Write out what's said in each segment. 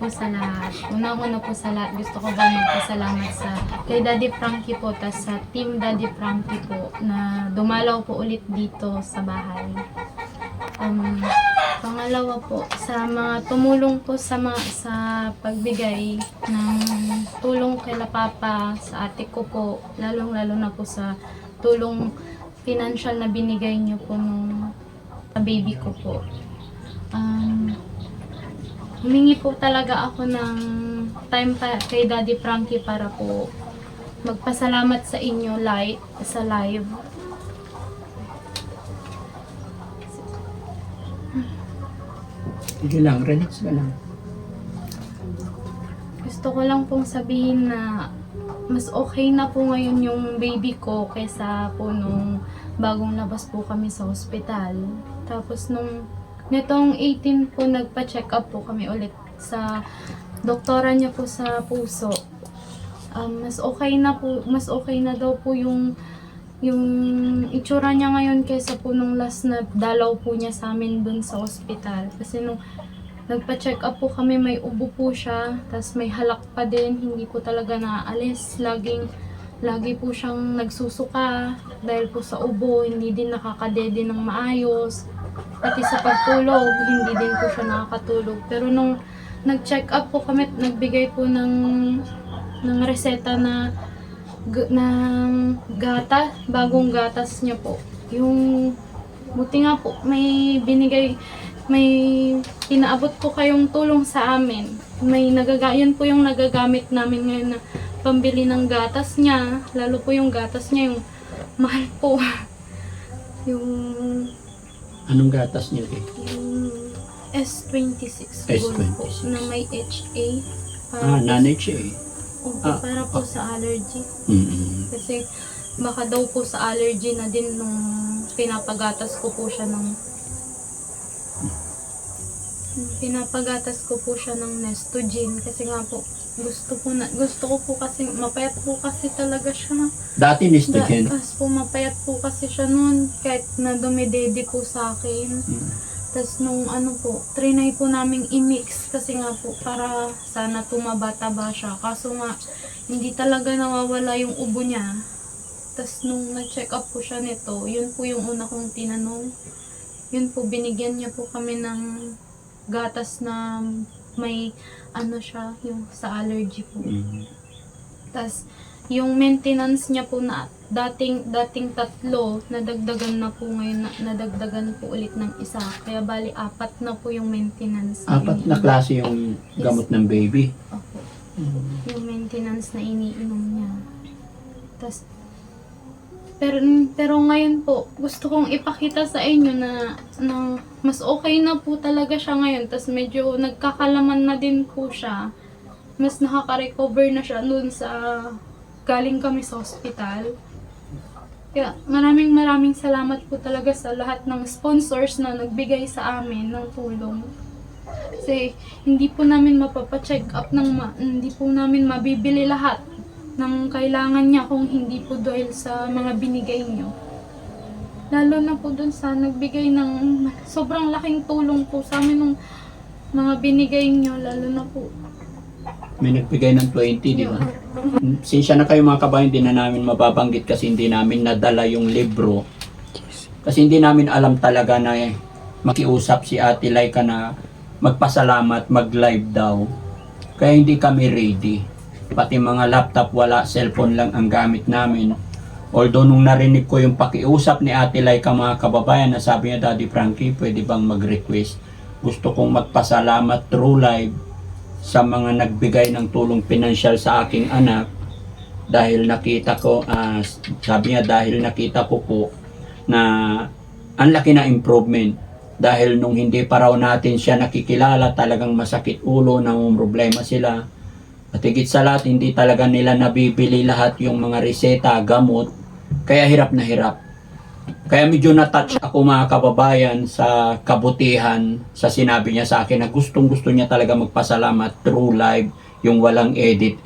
po sa lahat. Unang-una po sa lahat, gusto ko ba magpasalamat sa kay Daddy Frankie po, tas sa Team Daddy Frankie po na dumalaw po ulit dito sa bahay. Pangalawa po, sa mga tumulong po sa pagbigay ng tulong kay Papa, sa ate ko po, lalong-lalo na po sa tulong financial na binigay niyo po nung sa baby ko po. Humingi po talaga ako ng time kay Daddy Frankie para po magpasalamat sa inyo sa live. Sige lang, relax ka lang. Gusto ko lang pong sabihin na mas okay na po ngayon yung baby ko kaysa po nung bagong labas po kami sa ospital. Tapos nitong 18 po nagpa-check up po kami ulit sa doktora niya po sa puso. Mas okay na daw po yung itsura niya ngayon kaysa po nung last na dalaw po niya sa amin dun sa ospital. Kasi nung nagpa-check up po kami, may ubo po siya, tas may halak pa din, hindi po talaga naaalis. Lagi po siyang nagsusuka dahil po sa ubo, hindi din nakakadede ng maayos. Pati sa pagtulog, hindi din po siya nakakatulog. Pero nung nag-check up po kami, nagbigay po ng reseta ng bagong gatas niya po. Yung buti nga po, may pinaabot po kayong tulong sa amin. Yan po yung nagagamit namin ngayon na pambili ng gatas niya. Lalo po yung gatas niya, yung mahal po. Yung Anong gatas niyo eh? Yung S26 gold po, na may HA. Non-HA. Para po sa allergy. Mm-hmm. Kasi baka daw po sa allergy na din nung pinapagatas ko po siya ng Nestogen. Kasi nga po, gusto ko po kasi, mapayat po kasi talaga siya. Dati Nestogen? Mapayat po kasi siya noon, kahit na dumidede po sa akin. Tapos nung trinay po namin i-mix kasi nga po para sana tumaba-taba siya. Kaso nga, hindi talaga nawawala yung ubo niya. Tapos nung na-check up po siya nito, yun po yung una kong tinanong. Yun po, binigyan niya po kami ng gatas na may siya, yung sa allergy po. Tapos yung maintenance niya po na dating 3, nadagdagan na po ngayon, nadagdagan po ulit ng isa. Kaya bali 4 na po yung maintenance. 4 na klase yung gamot ng baby. Opo. Yung maintenance na iniinom niya. Tas, pero ngayon po, gusto kong ipakita sa inyo na mas okay na po talaga siya ngayon. Tas medyo nagkakalaman na din po siya. Mas nakaka-recover na siya noon sa galing kami sa ospital. Kaya maraming salamat po talaga sa lahat ng sponsors na nagbigay sa amin ng tulong. Kasi hindi po namin mapapacheck up hindi po namin mabibili lahat ng kailangan niya kung hindi po dahil sa mga binigay niyo. Lalo na po dun sa nagbigay ng sobrang laking tulong po sa amin ng mga binigay niyo, lalo na po. May nagbigay ng 20, di ba? Sinsya na kayo mga kabayan, hindi na namin mababanggit kasi hindi namin nadala yung libro. Kasi hindi namin alam talaga na makiusap si Ate Laika na magpasalamat, mag-live daw. Kaya hindi kami ready. Pati mga laptop wala, cellphone lang ang gamit namin. Although nung narinig ko yung pakiusap ni Ate Laika mga kababayan, na sabi niya, Daddy Frankie, pwede bang mag-request? Gusto kong magpasalamat through live sa mga nagbigay ng tulong pinansyal sa aking anak dahil nakita ko, sabi niya, dahil nakita ko po na ang laki na improvement dahil nung hindi pa raw natin siya nakikilala, talagang masakit ulo, nang problema sila at higit sa lahat, hindi talaga nila nabibili lahat yung mga reseta, gamot, kaya hirap na hirap. Kaya medyo na-touch ako mga kababayan sa kabutihan sa sinabi niya sa akin na gustong-gusto niya talaga magpasalamat through live, yung walang edit,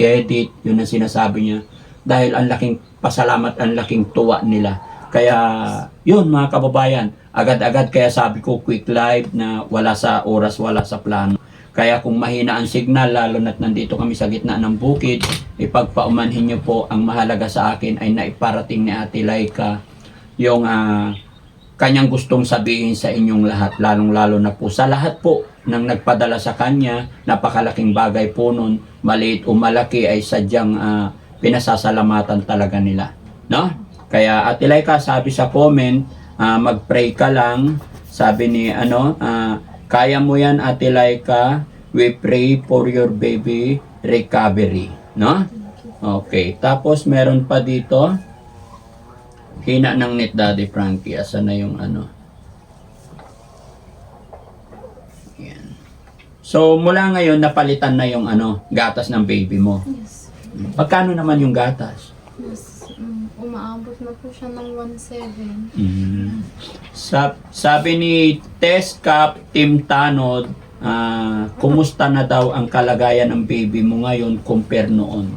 yun ang sinasabi niya. Dahil ang laking pasalamat, ang laking tuwa nila. Kaya yun mga kababayan, agad-agad kaya sabi ko quick live na wala sa oras, wala sa plano. Kaya kung mahina ang signal, lalo na't nandito kami sa gitna ng bukid, ipagpaumanhin niyo po, ang mahalaga sa akin ay naiparating ni Ate Laika yung kanyang gustong sabihin sa inyong lahat, lalong-lalo na po sa lahat po ng nagpadala sa kanya. Napakalaking bagay po nun, maliit o malaki ay sadyang pinasasalamatan talaga nila, no? Kaya Ate Laika, sabi sa comment, mag-pray ka lang. Sabi ni kaya mo yan, Ate Laika. We pray for your baby recovery, no? Okay, tapos meron pa dito. Hina ng net, Daddy Frankie. Asan na yung Yan. So, mula ngayon, napalitan na yung gatas ng baby mo. Yes. Magkano naman yung gatas? Yes. Umaabot na po siya ng 1.7. Sabi ni Test Cap Team Tanod, kumusta na daw ang kalagayan ng baby mo ngayon compare noon?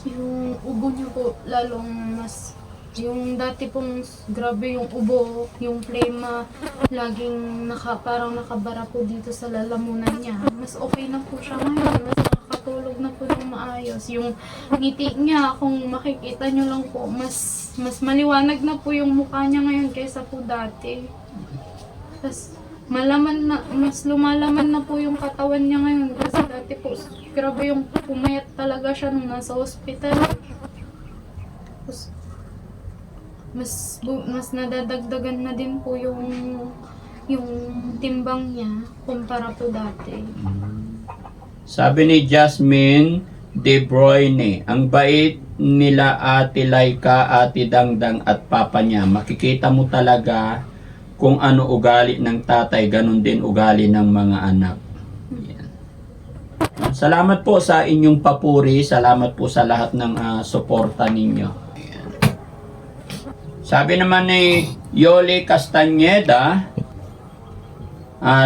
Yung ubo niya po, lalong mas... Yung dati pong grabe yung ubo, yung plema, laging parang nakabara po dito sa lalamunan niya. Mas okay na po siya ngayon, mas nakakatulog na po ng maayos. Yung ngiti niya, kung makikita nyo lang po, mas maliwanag na po yung mukha niya ngayon kaysa po dati. Tapos mas lumalaman na po yung katawan niya ngayon kasi dati po, grabe yung pumayat talaga siya nung nasa hospital. Tapos, mas nadadagdagan na din po yung timbang niya kumpara po dati. Sabi ni Jasmine De Bruyne, ang bait nila Ate Laika, Ate Dangdang at Papa niya. Makikita mo talaga kung ano ugali ng tatay, ganun din ugali ng mga anak. Yan. Salamat po sa inyong papuri, salamat po sa lahat ng suporta ninyo. Sabi naman ni Yoli Castañeda,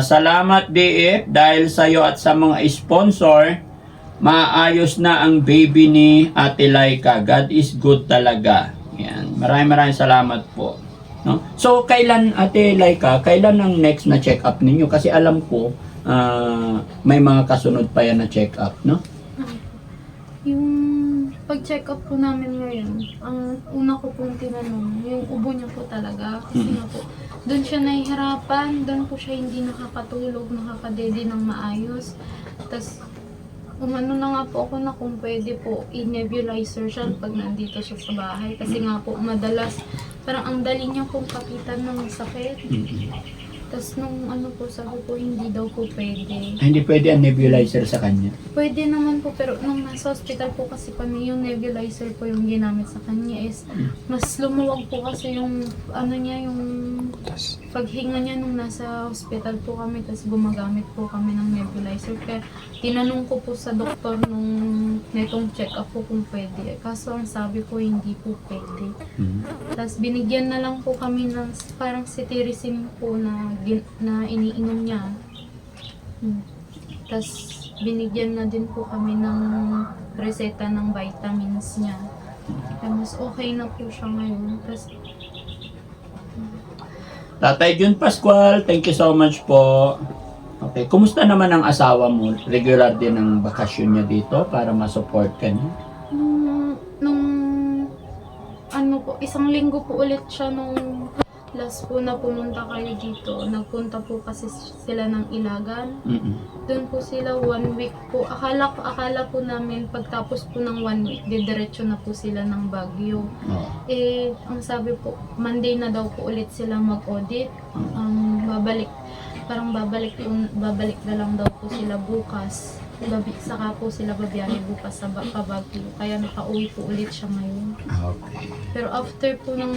salamat DF dahil sa iyo at sa mga sponsor, maayos na ang baby ni Ate Laika. God is good talaga. Yan. Maraming salamat po. No? So, kailan Ate Laika, kailan ang next na check-up ninyo? Kasi alam ko, may mga kasunod pa yan na check-up, no? Yung pag-check up po namin ngayon, ang una ko pong tinanong, yung ubo niya po talaga. Kasi nga po, doon siya nahihirapan, doon po siya hindi nakakatulog, nakakadede ng maayos. Tapos, umano na nga po ako na kung pwede po i-nebulizer siya pag nandito siya sa bahay. Kasi nga po, madalas, parang ang dali niya pong kapitan ng sakit. Tapos nung po, sabi po, hindi daw po pwede. Hindi pwede ang nebulizer sa kanya? Pwede naman po, pero nung nasa hospital po kasi kami, yung nebulizer po yung ginamit sa kanya is, mas lumuwag po kasi yung, yung paghinga niya nung nasa hospital po kami, tapos gumagamit po kami ng nebulizer. Kaya tinanong ko po sa doktor nung netong check-up po kung pwede. Kaso ang sabi ko, hindi po pwede. Tapos binigyan na lang po kami ng parang cetirizine po na iniinom niya. Tapos binigyan na din po kami ng reseta ng vitamins niya. Kaya mas okay na po siya ngayon. Tapos, Tatay Jun Pascual, thank you so much po. Okay, kumusta naman ang asawa mo? Regular din ang bakasyon niya dito para ma-support ka niya? nung isang linggo po ulit siya nung last po na pumunta kayo dito. Nagpunta po kasi sila ng Ilagan. Doon po sila 1 week po. Akala po namin pagtapos po ng 1 week, didiretso na po sila ng Baguio. Ang sabi po, Monday na daw po ulit sila mag-audit. Babalik na lang daw po sila bukas. Saka po sila babiyahe bukas sa Baguio. Kaya nakauwi po ulit siya ngayon. Okay. Pero after po ng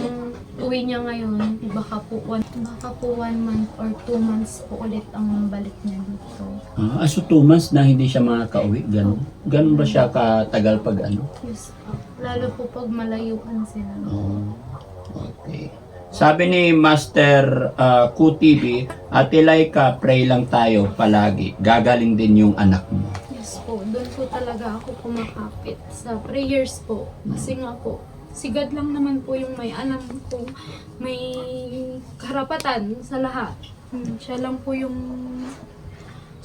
uwi niya ngayon, baka po 1 month or 2 months po ulit ang balik niya dito. So 2 months na hindi siya makakauwi, gano'n? Gano'n ba siya katagal pag ano? Yes, lalo po pag malayuan sila. Okay. Sabi ni Master QTV, Ate Laika, pray lang tayo palagi. Gagaling din yung anak mo. Yes po, doon po talaga ako kumakapit sa prayers po. Kasi nga po, si God lang naman po yung may alam kung may karapatan sa lahat. Siya lang po yung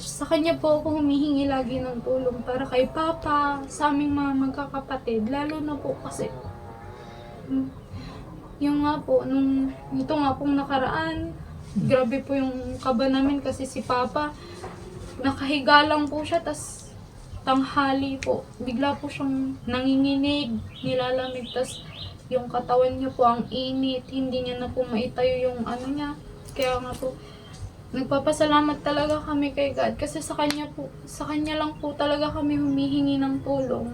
Sa kanya po ako humihingi lagi ng tulong para kay Papa, sa aming mga magkakapatid. Lalo na po kasi, yung nga po, ito nga pong nakaraan, grabe po yung kaba namin kasi si Papa, nakahiga lang po siya, tas tanghali po, bigla po siyang nanginginig, nilalamig, tas yung katawan niya po ang init, hindi niya na po maitayo yung ano niya. Kaya nga po, nagpapasalamat talaga kami kay God kasi sa kanya lang po talaga kami humihingi ng tulong.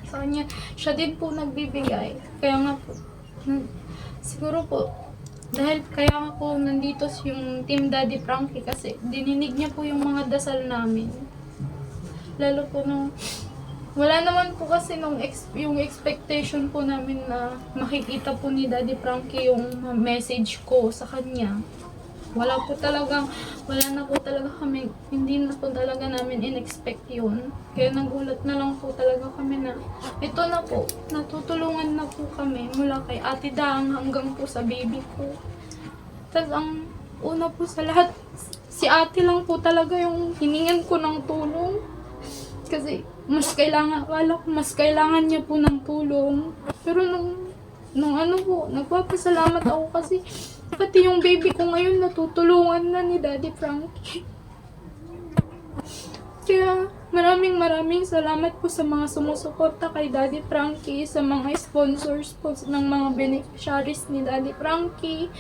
Sa kanya, siya din po nagbibigay. Kaya nga po, siguro po, dahil kaya nga po nandito yung Team Daddy Frankie kasi dininig niya po yung mga dasal namin. Lalo po nung, wala naman po kasi yung expectation po namin na makikita po ni Daddy Frankie yung message ko sa kanya. Wala na po talaga kami, hindi na po talaga namin in-expect yun. Kaya nagulat na lang po talaga kami na ito na po, natutulungan na po kami mula kay Ate Dang hanggang po sa baby ko. Tapos ang una po sa lahat, si ate lang po talaga yung hiningan ko ng tulong. Kasi akala ko mas kailangan niya po ng tulong. Pero nung ano po, nagpapasalamat ako kasi pati yung baby ko ngayon natutulungan na ni Daddy Frankie. Kaya maraming salamat po sa mga sumusuporta kay Daddy Frankie, sa mga sponsors po ng mga beneficiaries ni Daddy Frankie.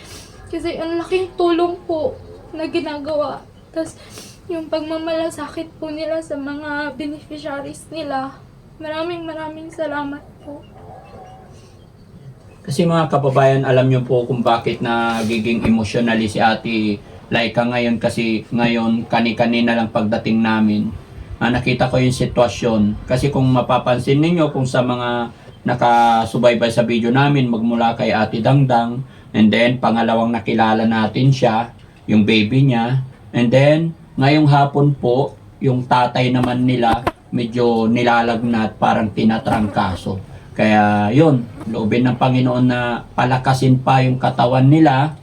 Kasi ang laking tulong po na ginagawa. Tapos yung pagmamalasakit po nila sa mga beneficiaries nila. Maraming salamat po. Kasi mga kababayan, alam nyo po kung bakit nagiging emotionally si Ate Laika ngayon kasi ngayon kani-kanina lang pagdating namin. Nakita ko yung sitwasyon. Kasi kung mapapansin ninyo kung sa mga nakasubaybay sa video namin magmula kay Ate Dangdang, and then pangalawang nakilala natin siya, yung baby niya, and then ngayong hapon po, yung tatay naman nila medyo nilalagnat, parang tinatrangkaso. Kaya yun, loobin ng Panginoon na palakasin pa yung katawan nila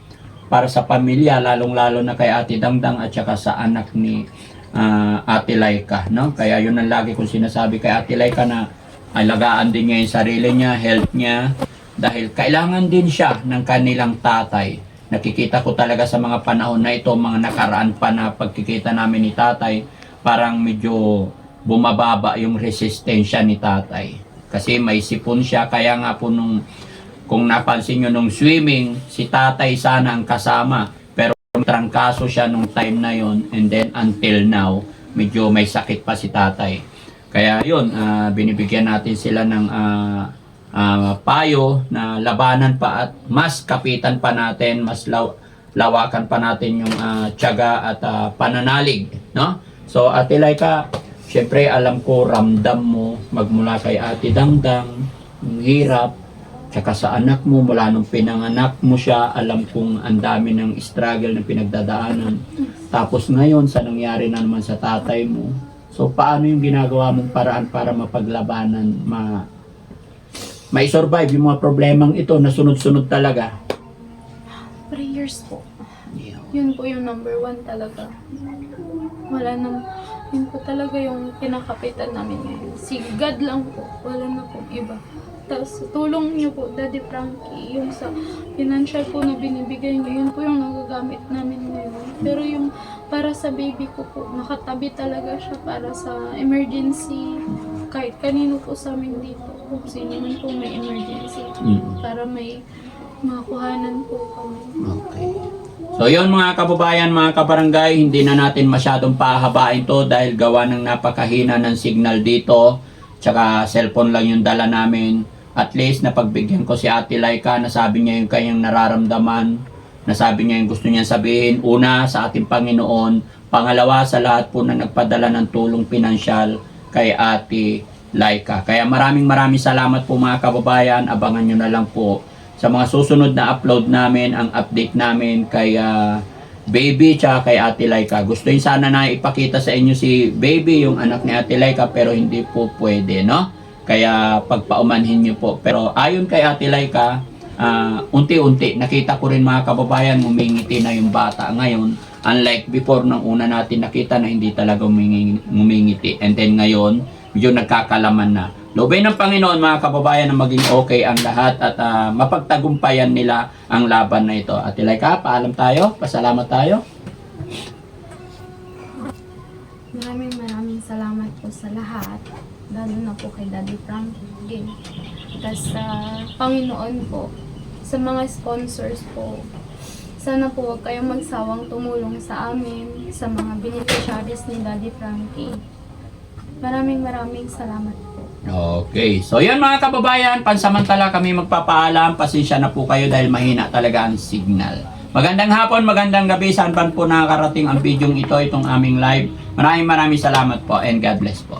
para sa pamilya, lalong-lalo na kay Ate Dangdang at saka sa anak ni Ate Laika. No? Kaya yun ang lagi kong sinasabi kay Ate Laika na alagaan din niya yung sarili niya, health niya, dahil kailangan din siya ng kanilang tatay. Nakikita ko talaga sa mga panahon na ito, mga nakaraan pa na pagkikita namin ni tatay, parang medyo bumababa yung resistensya ni tatay. Kasi may sipon siya, kaya nga po kung napansin nyo nung swimming, si tatay sana ang kasama. Pero trangkaso siya nung time na yon, and then until now, medyo may sakit pa si tatay. Kaya yun, binibigyan natin sila ng payo na labanan pa at mas kapitan pa natin, mas lawakan pa natin yung tiyaga at pananalig. No? So Ate Laika, siyempre alam ko ramdam mo magmula kay Ate Dangdang, yung hirap, tsaka sa anak mo, mula nung pinanganak mo siya, alam kong ang dami ng struggle na pinagdadaanan. Tapos ngayon, sa nangyari na naman sa tatay mo. So paano yung ginagawa mong paraan para mapaglabanan, may survive yung mga problemang ito na sunod-sunod talaga? Prayers po. Yun po yung number 1 talaga. Yun po talaga yung pinakapitan namin ngayon. Si God lang po, wala na po iba. Tapos tulong niyo po, Daddy Frankie, yung sa financial po na binibigay niyo, yun po yung nagagamit namin ngayon. Pero yung para sa baby ko po, nakatabi talaga siya para sa emergency. Kahit kanino po sa amin dito, kung sino man po may emergency, para may makuhanan po kami. Okay. So yun mga kababayan, mga kabarangay, hindi na natin masyadong pahabain to dahil gawa ng napakahina ng signal dito. Tsaka cellphone lang yung dala namin. At least napagbigyan ko si Ate Laika, nasabi niya yung kanyang nararamdaman, nasabi niya yung gusto niya sabihin. Una, sa ating Panginoon. Pangalawa, sa lahat po na nagpadala ng tulong pinansyal kay Ate Laika. Kaya maraming salamat po mga kababayan. Abangan nyo na lang po sa mga susunod na upload namin, ang update namin kay Baby tsaka kay Ate Laika. Gusto yun sana na ipakita sa inyo si Baby, yung anak ni Ate Laika, pero hindi po pwede, no? Kaya pagpaumanhin nyo po. Pero ayon kay Ate Laika, unti-unti, nakita ko rin mga kababayan, humingiti na yung bata ngayon. Unlike before, nung una natin nakita na hindi talaga ngumingiti. And then ngayon, medyo nagkakalaman na. Loobin ng Panginoon mga kababayan na maging okay ang lahat at mapagtagumpayan nila ang laban na ito. Ate Laika, paalam tayo, pasalamat tayo. Maraming salamat po sa lahat. Lalo na po kay Daddy Frankie. Tapos sa Panginoon po, sa mga sponsors po. Sana po huwag kayong magsawang tumulong sa amin, sa mga beneficiaries ni Daddy Frankie. Maraming salamat po. Okay. So yan mga kababayan, pansamantala kami magpapaalam. Pasensya na po kayo dahil mahina talaga ang signal. Magandang hapon, magandang gabi. Saan pa po nakakarating ang video ito, itong aming live. Maraming salamat po and God bless po.